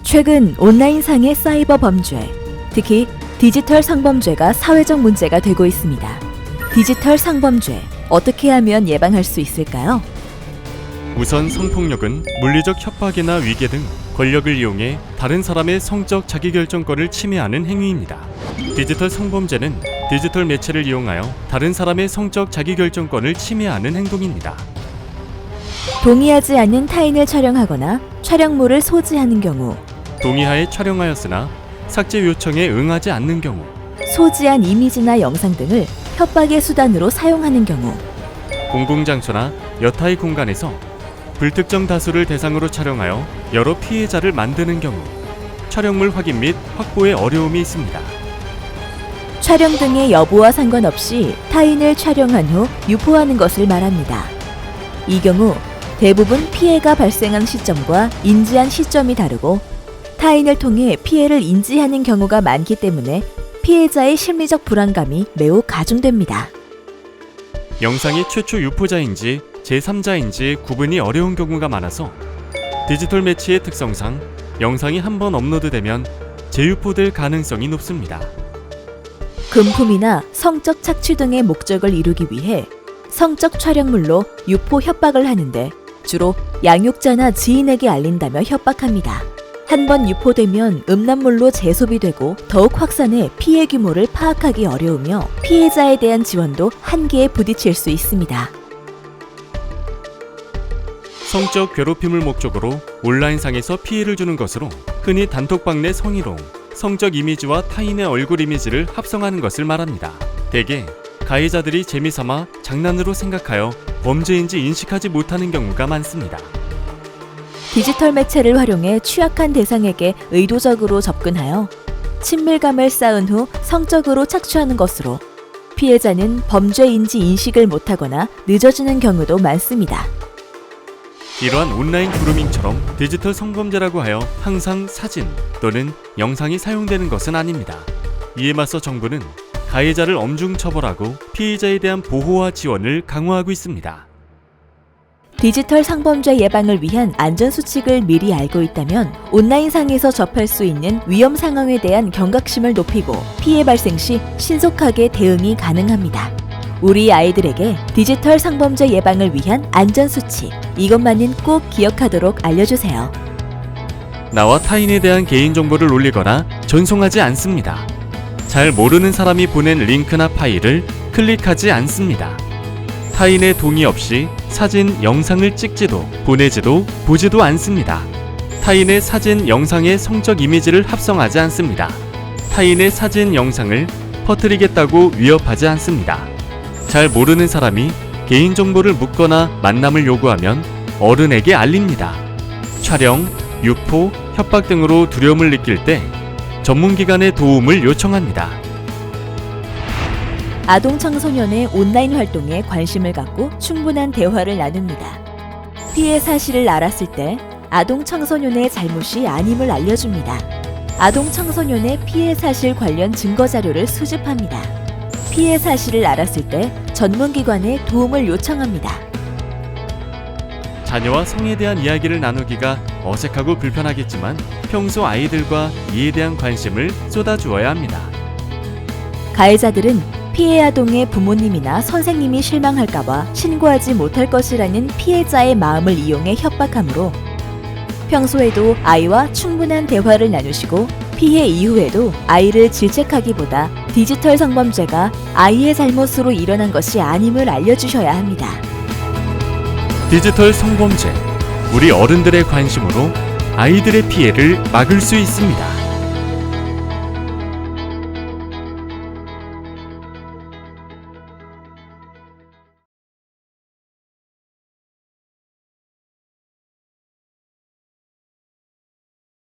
최근 온라인상의 사이버 범죄, 특히 디지털 성범죄가 사회적 문제가 되고 있습니다. 디지털 성범죄, 어떻게 하면 예방할 수 있을까요? 우선 성폭력은 물리적 협박이나 위계 등 권력을 이용해 다른 사람의 성적 자기결정권을 침해하는 행위입니다. 디지털 성범죄는 디지털 매체를 이용하여 다른 사람의 성적 자기결정권을 침해하는 행동입니다. 동의하지 않는 타인을 촬영하거나 촬영물을 소지하는 경우, 동의하에 촬영하였으나 삭제 요청에 응하지 않는 경우, 소지한 이미지나 영상 등을 협박의 수단으로 사용하는 경우, 공공장소나 여타의 공간에서 불특정 다수를 대상으로 촬영하여 여러 피해자를 만드는 경우, 촬영물 확인 및 확보에 어려움이 있습니다. 촬영 등의 여부와 상관없이 타인을 촬영한 후 유포하는 것을 말합니다. 이 경우 대부분 피해가 발생한 시점과 인지한 시점이 다르고 타인을 통해 피해를 인지하는 경우가 많기 때문에 피해자의 심리적 불안감이 매우 가중됩니다. 영상이 최초 유포자인지 제3자인지 구분이 어려운 경우가 많아서 디지털 매체의 특성상 영상이 한번 업로드되면 재유포될 가능성이 높습니다. 금품이나 성적 착취 등의 목적을 이루기 위해 성적 촬영물로 유포 협박을 하는데 주로 양육자나 지인에게 알린다며 협박합니다. 한번 유포되면 음란물로 재소비되고 더욱 확산해 피해 규모를 파악하기 어려우며 피해자에 대한 지원도 한계에 부딪힐 수 있습니다. 성적 괴롭힘을 목적으로 온라인상에서 피해를 주는 것으로 흔히 단톡방 내 성희롱, 성적 이미지와 타인의 얼굴 이미지를 합성하는 것을 말합니다. 대개 가해자들이 재미삼아 장난으로 생각하여 범죄인지 인식하지 못하는 경우가 많습니다. 디지털 매체를 활용해 취약한 대상에게 의도적으로 접근하여 친밀감을 쌓은 후 성적으로 착취하는 것으로 피해자는 범죄인지 인식을 못하거나 늦어지는 경우도 많습니다. 이러한 온라인 그루밍처럼 디지털 성범죄라고 하여 항상 사진 또는 영상이 사용되는 것은 아닙니다. 이에 맞서 정부는 가해자를 엄중 처벌하고 피해자에 대한 보호와 지원을 강화하고 있습니다. 디지털 성범죄 예방을 위한 안전수칙을 미리 알고 있다면 온라인상에서 접할 수 있는 위험 상황에 대한 경각심을 높이고 피해 발생 시 신속하게 대응이 가능합니다. 우리 아이들에게 디지털 성범죄 예방을 위한 안전수칙, 이것만은 꼭 기억하도록 알려주세요. 나와 타인에 대한 개인정보를 올리거나 전송하지 않습니다. 잘 모르는 사람이 보낸 링크나 파일을 클릭하지 않습니다. 타인의 동의 없이 사진, 영상을 찍지도 보내지도 보지도 않습니다. 타인의 사진, 영상에 성적 이미지를 합성하지 않습니다. 타인의 사진, 영상을 퍼뜨리겠다고 위협하지 않습니다. 잘 모르는 사람이 개인정보를 묻거나 만남을 요구하면 어른에게 알립니다. 촬영, 유포, 협박 등으로 두려움을 느낄 때 전문기관의 도움을 요청합니다. 아동 청소년의 온라인 활동에 관심을 갖고 충분한 대화를 나눕니다. 피해 사실을 알았을 때 아동 청소년의 잘못이 아님을 알려줍니다. 아동 청소년의 피해 사실 관련 증거 자료를 수집합니다. 피해 사실을 알았을 때 전문기관의 도움을 요청합니다. 자녀와 성에 대한 이야기를 나누기가 어색하고 불편하겠지만 평소 아이들과 이에 대한 관심을 쏟아주어야 합니다. 가해자들은 피해 아동의 부모님이나 선생님이 실망할까봐 신고하지 못할 것이라는 피해자의 마음을 이용해 협박하므로 평소에도 아이와 충분한 대화를 나누시고 피해 이후에도 아이를 질책하기보다 디지털 성범죄가 아이의 잘못으로 일어난 것이 아님을 알려주셔야 합니다. 디지털 성범죄, 우리 어른들의 관심으로 아이들의 피해를 막을 수 있습니다.